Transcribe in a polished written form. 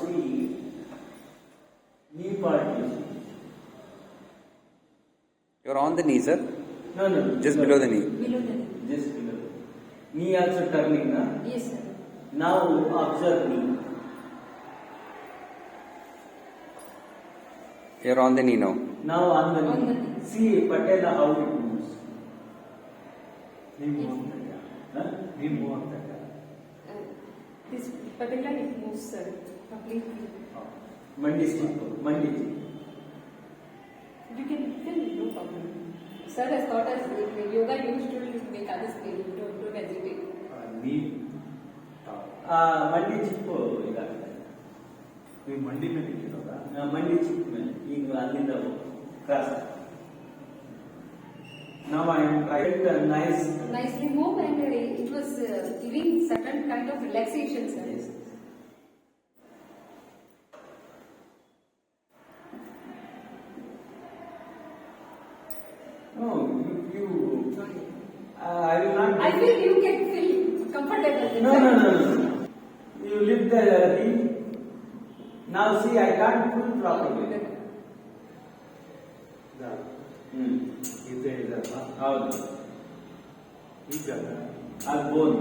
see knee part is. You're on the knee, sir? No. Just below the knee. Below the knee. Just below. Knee also turning, na? Yes, sir. Now observe knee. You're on the knee now. Now on the On the knee. knee. See patella how it moves. Yes. Huh? This patella it moves, sir, completely. Mandi stick. Mandi. You can feel no problem. Sir has taught us yoga used to make others feel. Don't hesitate. ಮಂಡಿ ಚಿಪ್ಪು ಇದಾಗುತ್ತೆ. ನೀವು ಮಂಡಿ ಮೇಲೆ ಇಟ್ಟಿರೋದಾ? ಮಂಡಿ chip ಮೇಲೆ ಈಗ ಅಲ್ಲಿಂದ cross. Now I am trying to Nicely move, and it was giving certain kind of relaxation, sir. Yes. No, you I will not. I feel you can feel comfortable. No. You lift the heel. Now see, I can't pull properly. ಇದೆ ಇದಲ್ವಾ? ಹೌದು. ಈಗ ಅದು ಬೋನ್.